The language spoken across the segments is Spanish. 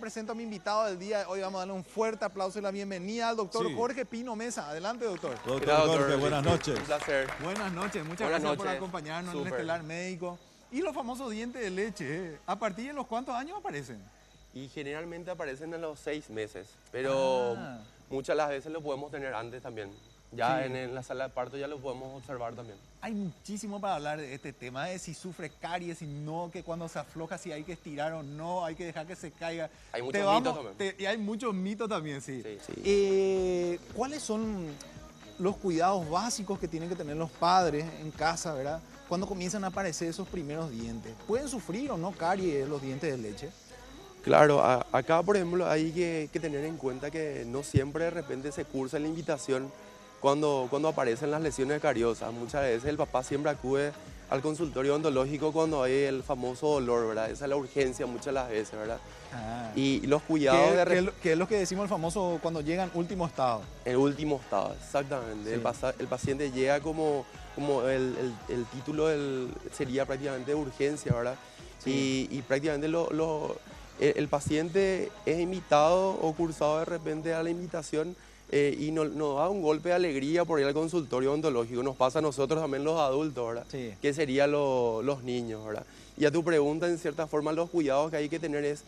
presento a mi invitado del día. Hoy vamos a darle un fuerte aplauso y la bienvenida al doctor Jorge Pino Mesa. Adelante, doctor. Doctor Jorge, buenas noches. Un placer. Buenas noches, muchas gracias por acompañarnos en el Estelar Médico. Y los famosos dientes de leche, ¿a partir de los cuántos años aparecen? Y generalmente aparecen a los 6 meses, pero muchas las veces lo podemos tener antes también. Ya en la sala de parto ya lo podemos observar también. Hay muchísimo para hablar de este tema, de si sufre caries, si no, que cuando se afloja, si hay que estirar o no, hay que dejar que se caiga. Hay muchos mitos también. Y hay muchos mitos también, sí. Sí. ¿Cuáles son los cuidados básicos que tienen que tener los padres en casa, verdad? Cuando comienzan a aparecer esos primeros dientes. ¿Pueden sufrir o no caries los dientes de leche? Claro, acá por ejemplo hay que tener en cuenta que no siempre de repente se cursa la invitación cuando aparecen las lesiones cariosas. Muchas veces el papá siempre acude al consultorio odontológico cuando hay el famoso dolor, ¿verdad? Esa es la urgencia muchas de las veces, ¿verdad? Y los cuidados ¿Qué es lo que decimos el famoso cuando llega en último estado? El último estado, exactamente. Sí. El paciente llega como el título sería prácticamente urgencia, ¿verdad? Sí. Y prácticamente el paciente es invitado o cursado de repente a la invitación y nos da un golpe de alegría por ir al consultorio odontológico. Nos pasa a nosotros también los adultos, ¿verdad? Sí. Que serían los niños, ¿verdad? Y a tu pregunta, en cierta forma, los cuidados que hay que tener es,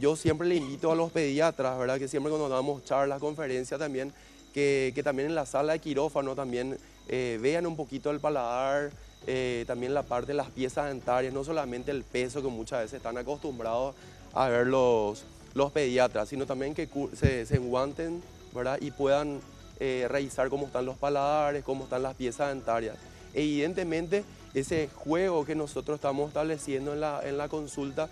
yo siempre le invito a los pediatras, ¿verdad? Que siempre cuando damos charlas, conferencias también, que también en la sala de quirófano también vean un poquito el paladar, también la parte de las piezas dentarias, no solamente el peso que muchas veces están acostumbrados a ver los pediatras, sino también que se enguanten, ¿verdad? Y puedan revisar cómo están los paladares, cómo están las piezas dentarias. Evidentemente, ese juego que nosotros estamos estableciendo en la consulta,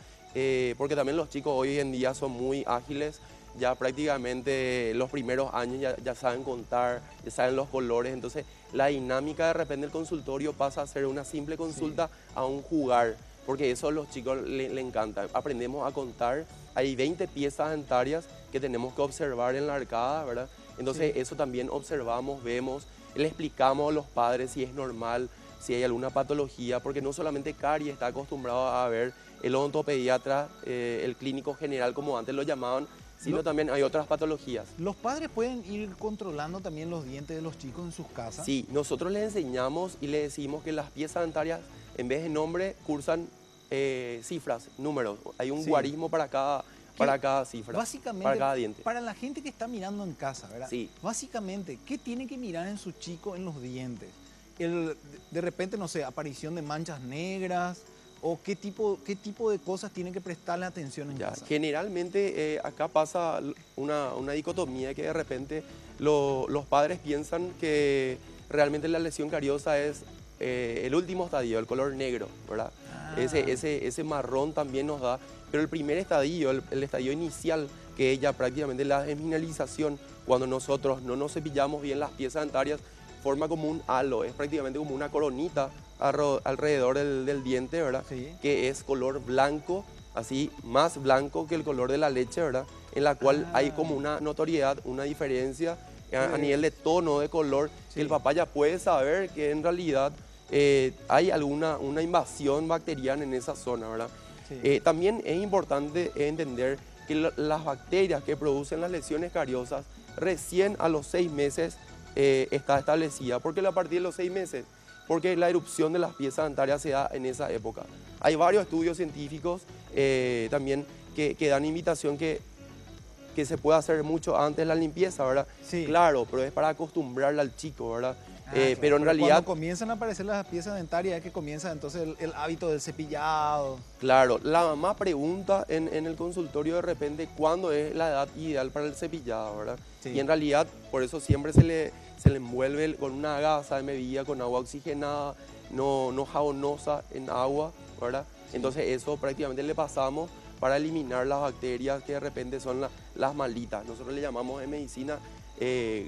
porque también los chicos hoy en día son muy ágiles, ya prácticamente los primeros años ya saben contar, ya saben los colores, entonces la dinámica de repente del consultorio pasa a ser una simple consulta a un jugar, porque eso a los chicos le encanta. Aprendemos a contar, hay 20 piezas dentarias que tenemos que observar en la arcada, ¿verdad? Entonces eso también observamos, vemos, le explicamos a los padres si es normal, si hay alguna patología, porque no solamente caries está acostumbrado a ver el odontopediatra, el clínico general como antes lo llamaban, sino también hay otras patologías. ¿Los padres pueden ir controlando también los dientes de los chicos en sus casas? Sí, nosotros les enseñamos y les decimos que las piezas dentarias, en vez de nombre, cursan cifras, números. Hay un guarismo para cada cifra, básicamente, para cada diente. Para la gente que está mirando en casa, ¿verdad? Sí. Básicamente, ¿qué tiene que mirar en su chico en los dientes? De repente, no sé, aparición de manchas negras, o qué tipo de cosas tienen que prestarle atención en casa. Generalmente acá pasa una dicotomía que de repente los padres piensan que realmente la lesión cariosa es el último estadio, el color negro, ¿verdad? Ese marrón también nos da, pero el primer estadio, el estadio inicial, que es ya prácticamente la desmineralización, cuando nosotros no nos cepillamos bien las piezas dentarias, forma como un halo, es prácticamente como una coronita alrededor del diente, ¿verdad? Sí. Que es color blanco, así más blanco que el color de la leche, ¿verdad? En la cual hay como una notoriedad, una diferencia a nivel de tono, de color, que el papá ya puede saber que en realidad hay una invasión bacteriana en esa zona, ¿verdad? Sí. También es importante entender que las bacterias que producen las lesiones cariosas recién a los 6 meses está establecida. ¿Por qué a partir de los 6 meses? Porque la erupción de las piezas dentarias se da en esa época. Hay varios estudios científicos también que dan invitación que se puede hacer mucho antes de la limpieza, ¿verdad? Sí. Claro, pero es para acostumbrarle al chico, ¿verdad? Claro. Pero en realidad... Cuando comienzan a aparecer las piezas dentarias es que comienza entonces el hábito del cepillado. Claro, la mamá pregunta en el consultorio de repente cuándo es la edad ideal para el cepillado, ¿verdad? Sí. Y en realidad por eso siempre se le envuelve con una gasa embebida con agua oxigenada, no jabonosa en agua, ¿verdad? Sí. Entonces eso prácticamente le pasamos para eliminar las bacterias que de repente son las malitas. Nosotros le llamamos en medicina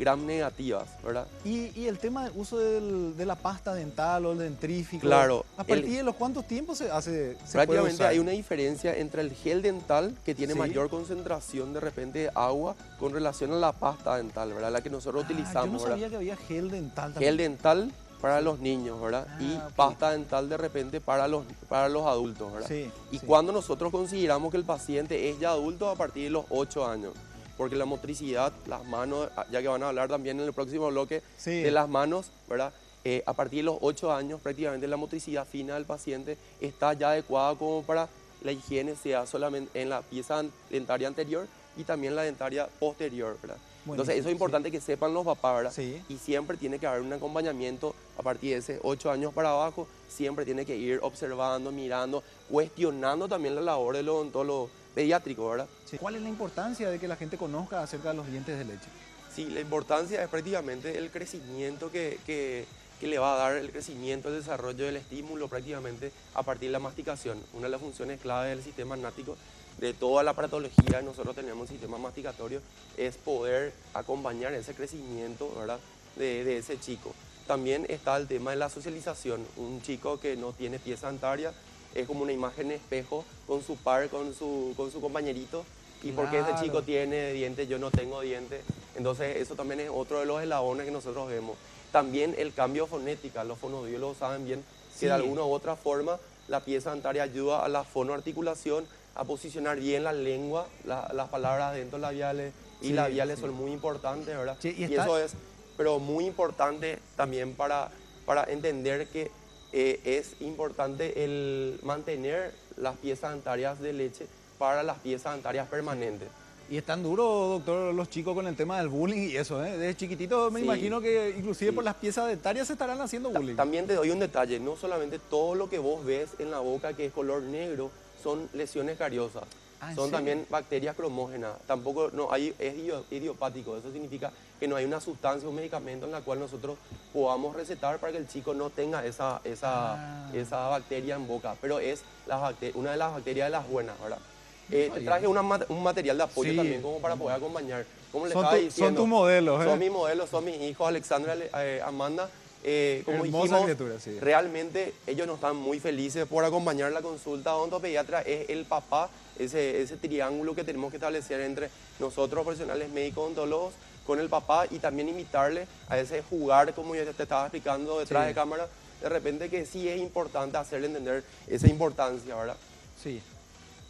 gram negativas, ¿verdad? Y el tema del uso de la pasta dental o el dentrífico. Claro. ¿A partir de los cuántos tiempos se prácticamente puede usar? Hay una diferencia entre el gel dental, que tiene mayor concentración de repente de agua, con relación a la pasta dental, ¿verdad? La que nosotros utilizamos. Yo no sabía que había gel dental también. Gel dental para los niños, ¿verdad? Y ok. pasta dental de repente para los adultos, ¿verdad? Sí, Y sí. cuando nosotros consideramos que el paciente es ya adulto a partir de los 8 años, porque la motricidad, las manos, ya que van a hablar también en el próximo bloque Sí. de las manos, ¿verdad? A partir de los 8 años prácticamente la motricidad fina del paciente está ya adecuada como para la higiene sea solamente en la pieza dentaria anterior y también la dentaria posterior, ¿verdad? Entonces eso es importante que sepan los papás, ¿verdad? Sí. Y siempre tiene que haber un acompañamiento a partir de ese 8 años para abajo, siempre tiene que ir observando, mirando, cuestionando también la labor del odontólogo pediátrico, ¿verdad? Sí. ¿Cuál es la importancia de que la gente conozca acerca de los dientes de leche? Sí, la importancia es prácticamente el crecimiento que le va a dar el crecimiento, el desarrollo del estímulo prácticamente a partir de la masticación. Una de las funciones clave del sistema gnático de toda la aparatología, nosotros tenemos un sistema masticatorio, es poder acompañar ese crecimiento, ¿verdad? de ese chico. También está el tema de la socialización. Un chico que no tiene pieza dentaria es como una imagen espejo con su par, con su compañerito. Y porque ese chico tiene dientes, yo no tengo dientes. Entonces eso también es otro de los eslabones que nosotros vemos. También el cambio fonética, los fonodiólogos saben bien que de alguna u otra forma la pieza dentaria ayuda a la fonoarticulación, a posicionar bien la lengua, las palabras dentolabiales y labiales son muy importantes, ¿verdad? Sí, y eso es, pero muy importante también para entender que es importante el mantener las piezas dentarias de leche para las piezas dentarias permanentes. Y es tan duro, doctor, los chicos con el tema del bullying y eso, ¿eh? Desde chiquitito me imagino que inclusive por las piezas dentarias se estarán haciendo bullying. También te doy un detalle, no solamente todo lo que vos ves en la boca que es color negro son lesiones cariosas, son también bacterias cromógenas, tampoco es idiopático, eso significa que no hay una sustancia o un medicamento en la cual nosotros podamos recetar para que el chico no tenga esa bacteria en boca, pero es una de las bacterias de las buenas, ¿verdad? Te traje un material de apoyo también como para poder acompañar. Como les estaba diciendo, son tus modelos, ¿eh? Son mis modelos, son mis hijos, Alexandra, Amanda. Como Hermosa dijimos, criatura, sí. realmente ellos no están muy felices por acompañar la consulta odontopediatra. Es el papá, ese triángulo que tenemos que establecer entre nosotros, profesionales médicos odontólogos, con el papá y también invitarle a ese jugar, como yo te estaba explicando detrás de cámara, de repente que sí es importante hacerle entender esa importancia, ¿verdad? Sí.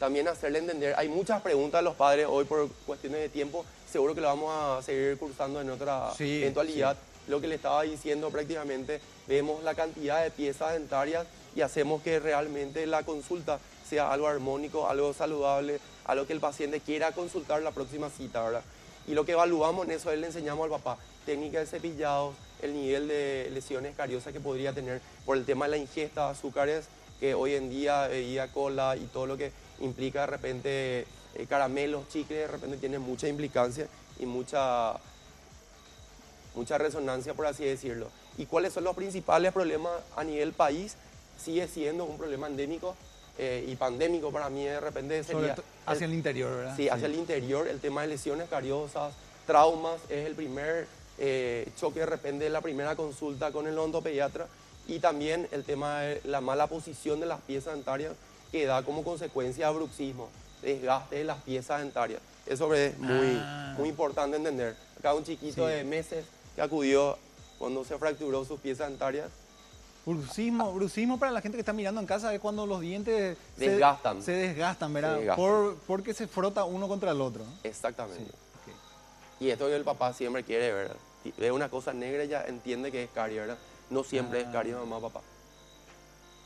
También hacerle entender, hay muchas preguntas de los padres hoy por cuestiones de tiempo, seguro que lo vamos a seguir cursando en otra eventualidad. Lo que le estaba diciendo prácticamente, vemos la cantidad de piezas dentarias y hacemos que realmente la consulta sea algo armónico, algo saludable, algo que el paciente quiera consultar la próxima cita, ¿verdad? Y lo que evaluamos en eso es le enseñamos al papá técnica de cepillado, el nivel de lesiones cariosas que podría tener por el tema de la ingesta de azúcares, que hoy en día bebida cola y todo lo que implica de repente caramelos, chicles, de repente tiene mucha implicancia y mucha resonancia, por así decirlo. ¿Y cuáles son los principales problemas a nivel país? Sigue siendo un problema endémico y pandémico para mí de repente sería... Hacia el interior, ¿verdad? Sí, hacia el interior, el tema de lesiones cariosas, traumas, es el primer choque de repente de la primera consulta con el odontopediatra y también el tema de la mala posición de las piezas dentarias que da como consecuencia bruxismo, desgaste de las piezas dentarias. Eso es muy importante entender. Acá un chiquito de meses que acudió cuando se fracturó sus piezas dentarias. Bruxismo para la gente que está mirando en casa es cuando los dientes se desgastan, ¿verdad? Porque se frota uno contra el otro. Exactamente. Y esto que el papá siempre quiere ver. Ve una cosa negra y ya entiende que es carie, ¿verdad? No siempre es carie, mamá, papá.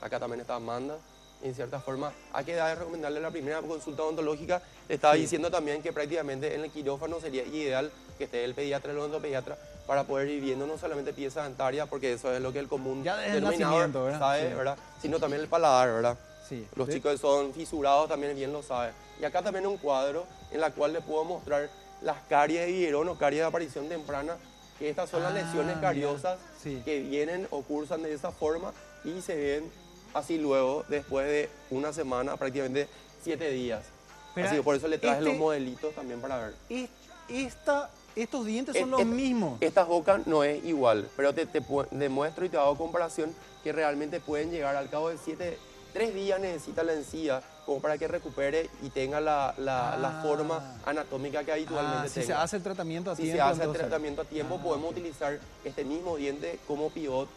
Acá también está Amanda. En cierta forma, hay que recomendarle la primera consulta odontológica. Le estaba diciendo también que prácticamente en el quirófano sería ideal que esté el pediatra, el odontopediatra, para poder ir viendo no solamente piezas dentarias, porque eso es lo que el común denominador sabe, ¿verdad? Sino también el paladar, ¿verdad? Sí. Los chicos que son fisurados también bien lo saben. Y acá también un cuadro en el cual le puedo mostrar las caries de Guillerón o caries de aparición temprana, que estas son las lesiones cariosas que vienen o cursan de esa forma y se ven así luego, después de una semana, prácticamente 7 días. Así que por eso le traje los modelitos también para ver. Estos dientes son los mismos. Esta boca no es igual, pero te demuestro y te hago comparación que realmente pueden llegar al cabo de 3 días necesita la encía como para que recupere y tenga la forma anatómica que habitualmente tenga. Si se hace el tratamiento a tiempo. Si se hace el tratamiento a tiempo, podemos utilizar este mismo diente como pivot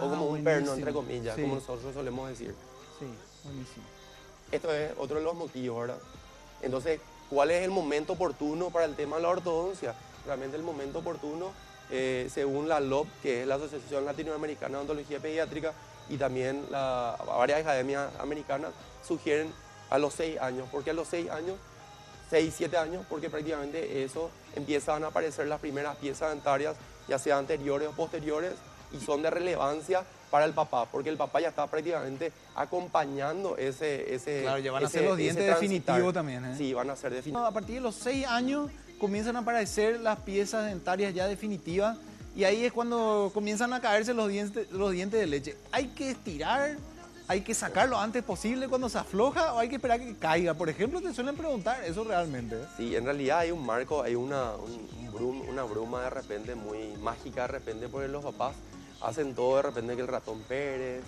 o como un perno, entre comillas, Sí. como nosotros solemos decir. Sí, buenísimo. Esto es otro de los motivos, ¿verdad? Entonces, ¿cuál es el momento oportuno para el tema de la ortodoncia? Realmente el momento oportuno, según la LOP, que es la Asociación Latinoamericana de Odontología Pediátrica, y también varias academias americanas, sugieren a los 6 años. ¿Por qué a los 6 años? 6, 7 años, porque prácticamente eso empiezan a aparecer las primeras piezas dentarias, ya sea anteriores o posteriores, y son de relevancia para el papá, porque el papá ya está prácticamente acompañando ese Claro, ya van a ese- ser los ese dientes transitar. definitivos también, ¿eh? Sí, van a ser definitivos. A partir de los 6 años comienzan a aparecer las piezas dentarias ya definitivas y ahí es cuando comienzan a caerse los dientes de leche. ¿Hay que estirar? ¿Hay que sacarlo antes posible cuando se afloja o hay que esperar que caiga? Por ejemplo, te suelen preguntar eso realmente. Sí, en realidad hay un marco, hay una bruma de repente muy mágica de repente, porque los papás hacen todo de repente, que el ratón Pérez,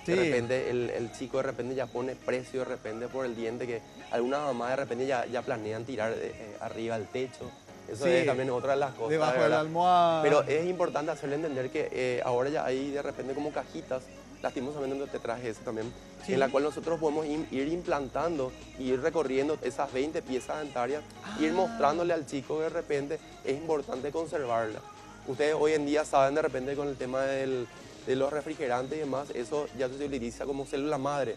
Sí. de repente el chico de repente ya pone precio de repente por el diente, que algunas mamás de repente ya planean tirar arriba del techo. Eso Sí, es también otra de las cosas. debajo de la ¿verdad? almohada. Pero es importante hacerle entender que ahora ya hay de repente como cajitas, lastimosamente no te traje eso también, Sí. en la cual nosotros podemos ir implantando y ir recorriendo esas 20 piezas dentarias, ir mostrándole al chico que de repente es importante conservarla. Ustedes hoy en día saben de repente con el tema de los refrigerantes y demás, eso ya se utiliza como célula madre.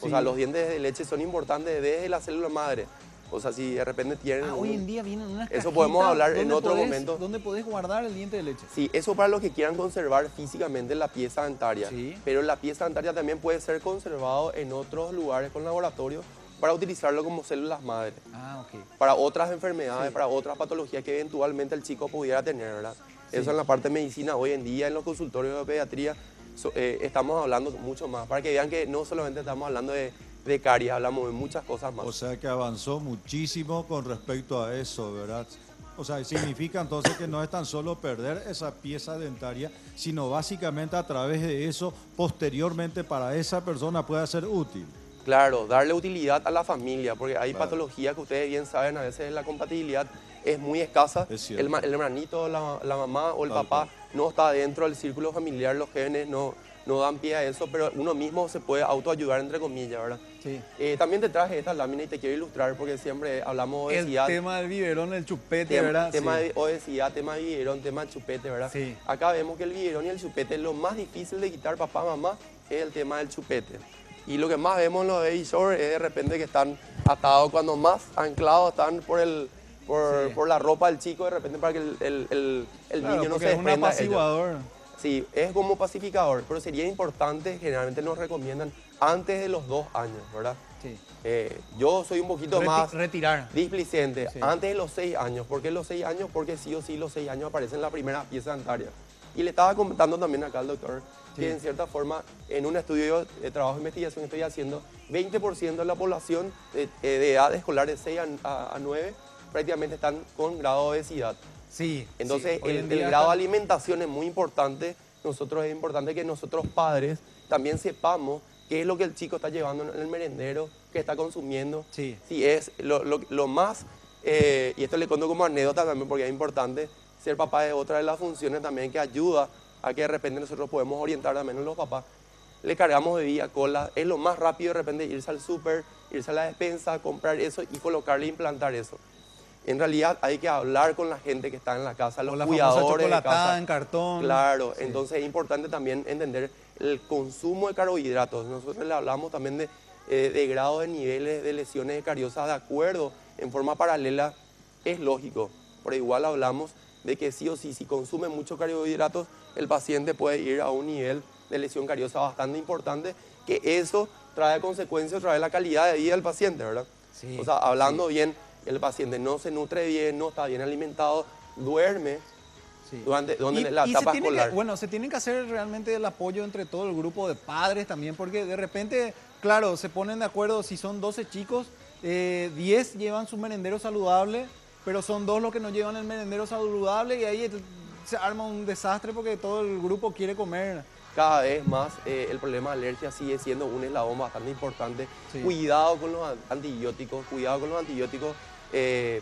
O Sí. sea, los dientes de leche son importantes desde la célula madre. O sea, si de repente tienen... Hoy en día vienen unas Eso podemos cajitas hablar en donde otro podés- momento. Donde podés guardar el diente de leche. Sí, eso para los que quieran conservar físicamente la pieza dentaria. Sí. Pero la pieza dentaria también puede ser conservado en otros lugares con laboratorio para utilizarlo como células madre, Ah, ok. para otras enfermedades, Sí. para otras patologías que eventualmente el chico pudiera tener, ¿verdad? Sí. Eso en la parte de medicina hoy en día, en los consultorios de pediatría, estamos hablando mucho más, para que vean que no solamente estamos hablando de caries, hablamos de muchas cosas más. O sea que avanzó muchísimo con respecto a eso, ¿verdad? O sea, significa entonces que no es tan solo perder esa pieza dentaria, sino básicamente a través de eso, posteriormente para esa persona pueda ser útil. Claro, darle utilidad a la familia, porque hay Claro. patologías que ustedes bien saben, a veces la compatibilidad es muy escasa. Es cierto. El hermanito, la mamá o el Tal papá cual. no está dentro del círculo familiar, los genes no dan pie a eso, pero uno mismo se puede autoayudar, entre comillas, ¿verdad? Sí. También te traje esta lámina y te quiero ilustrar porque siempre hablamos de El obesidad. tema del biberón, el chupete, ¿verdad? Tema Sí. de obesidad, tema de biberón, tema de chupete, ¿verdad? Sí. Acá vemos que el biberón y el chupete, lo más difícil de quitar papá, mamá, es el tema del chupete. Y lo que más vemos en los baby shower es de repente que están atados, cuando más anclados están por la ropa del chico, de repente para que el Claro, niño no porque se es un desprenda de ellos. apaciguador. Sí, es como pacificador, pero sería importante, generalmente nos recomiendan antes de los 2 años, ¿verdad? Sí. Yo soy un poquito más Retirar. displicente, Sí. antes de los 6 años. ¿Por qué los 6 años? Porque sí o sí los 6 años aparecen las primeras piezas dentarias. Y le estaba comentando también acá al doctor Sí. que en cierta forma en un estudio de trabajo de investigación que estoy haciendo, 20% de la población de edad escolar de 6 a 9 prácticamente están con grado de obesidad. Sí. Entonces, sí. Hoy en el día grado de está- alimentación es muy importante. Nosotros es importante que nosotros padres también sepamos qué es lo que el chico está llevando en el merendero, qué está consumiendo. Sí. Si es lo más, y esto le cuento como anécdota también porque es importante, ser papá es otra de las funciones también que ayuda a que de repente nosotros podemos orientar también a los papás. Le cargamos bebida, cola, es lo más rápido de repente irse al súper, irse a la despensa, comprar eso y colocarle e implantar eso. En realidad hay que hablar con la gente que está en la casa, los O la famosa cuidadores de chocolatada casa. en cartón. Claro, Sí. entonces es importante también entender el consumo de carbohidratos. Nosotros le hablamos también de grado de niveles de lesiones de cariosas de acuerdo, en forma paralela, es lógico. Pero igual hablamos de que sí o sí, si consume muchos carbohidratos, el paciente puede ir a un nivel de lesión cariosa bastante importante, que eso trae consecuencias, trae la calidad de vida del paciente, ¿verdad? Sí, O sea, hablando bien, el paciente no se nutre bien, no está bien alimentado, duerme Sí. durante Y- la y etapa se tiene que- escolar. bueno, se tiene que hacer realmente el apoyo entre todo el grupo de padres también, porque de repente, claro, se ponen de acuerdo, si son 12 chicos, 10 llevan su merendero saludable, pero son 2 los que no llevan el merendero saludable y ahí se arma un desastre porque todo el grupo quiere comer. Cada vez más el problema de alergia sigue siendo un eslabón bastante importante. Sí. Cuidado con los antibióticos, cuidado con los antibióticos.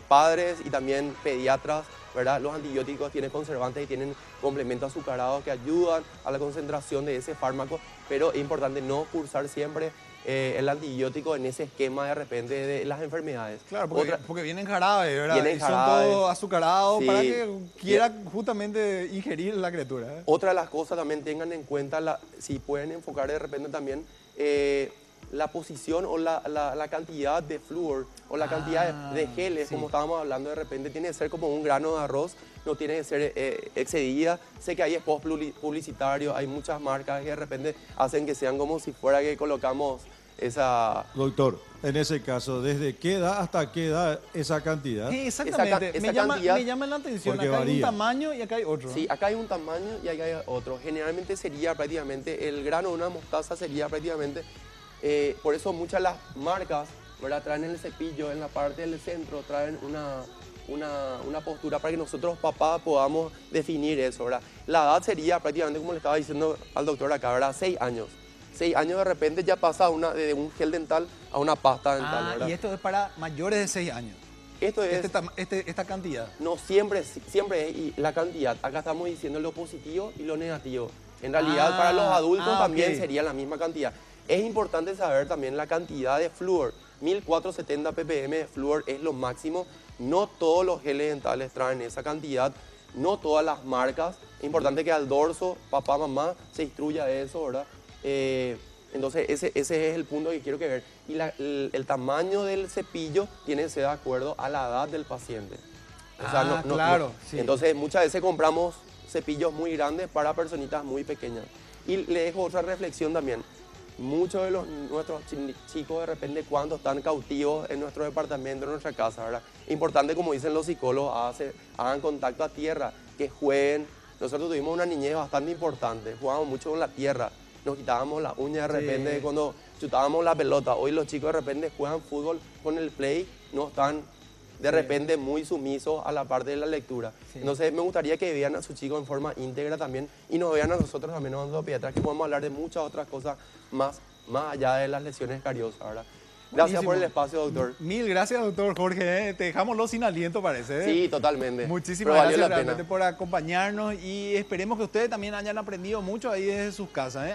padres y también pediatras, ¿verdad? Los antibióticos tienen conservantes y tienen complementos azucarados que ayudan a la concentración de ese fármaco, pero es importante no cursar siempre el antibiótico en ese esquema de repente de las enfermedades. Claro, porque vienen jarabes, ¿verdad? Vienen y son jarabes. todos azucarados Sí. para que quiera justamente ingerir la criatura. ¿eh? Otra de las cosas también tengan en cuenta, si pueden enfocar de repente también la posición o la cantidad de flúor o la cantidad de geles, sí. como estábamos hablando de repente, tiene que ser como un grano de arroz, no tiene que ser excedida. Sé que hay spots publicitarios, hay muchas marcas que de repente hacen que sean como si fuera que colocamos esa... Doctor, en ese caso, ¿desde qué edad hasta qué edad esa cantidad? Sí, exactamente. esa me cantidad- llama la atención. Porque Acá hay un varía. tamaño y acá hay otro. Sí, acá hay un tamaño y acá hay otro. Generalmente sería prácticamente, el grano de una mostaza sería prácticamente, por eso muchas de las marcas, ¿verdad? Traen el cepillo en la parte del centro, traen una postura para que nosotros, papás, podamos definir eso, ¿verdad? La edad sería prácticamente, como le estaba diciendo al doctor acá, ¿verdad? 6 años. 6 años de repente ya pasa de un gel dental a una pasta dental, ¿verdad? Y esto es para mayores de 6 años. Esto es... Esta cantidad. No, siempre es y la cantidad. Acá estamos diciendo lo positivo y lo negativo. En realidad, para los adultos también ok. sería la misma cantidad. Es importante saber también la cantidad de flúor. 1470 ppm de flúor es lo máximo. No todos los geles dentales traen esa cantidad. No todas las marcas. Es importante que al dorso, papá, mamá, se instruya de eso, ¿verdad? Entonces, ese es el punto que quiero que ver. Y el tamaño del cepillo tiene que ser de acuerdo a la edad del paciente. O sea, claro. Sí. Entonces, muchas veces compramos cepillos muy grandes para personitas muy pequeñas. Y le dejo otra reflexión también. Muchos de nuestros chicos de repente cuando están cautivos en nuestro departamento, en nuestra casa, ¿verdad? Importante, como dicen los psicólogos, hagan contacto a tierra, que jueguen. Nosotros tuvimos una niñez bastante importante, jugábamos mucho con la tierra. Nos quitábamos la uña de repente Sí. cuando chutábamos la pelota. Hoy los chicos de repente juegan fútbol con el play, no están de repente muy sumisos a la parte de la lectura. Sí. Entonces me gustaría que vean a sus chicos en forma íntegra también y nos vean a nosotros también, los pediatras, que podemos hablar de muchas otras cosas más allá de las lesiones cariosas, ¿verdad? Gracias por el Buenísimo. espacio, doctor. Mil gracias, doctor Jorge. Te dejamos los sin aliento, parece. Sí, totalmente. Muchísimas Pero valió gracias la pena. realmente por acompañarnos y esperemos que ustedes también hayan aprendido mucho ahí desde sus casas.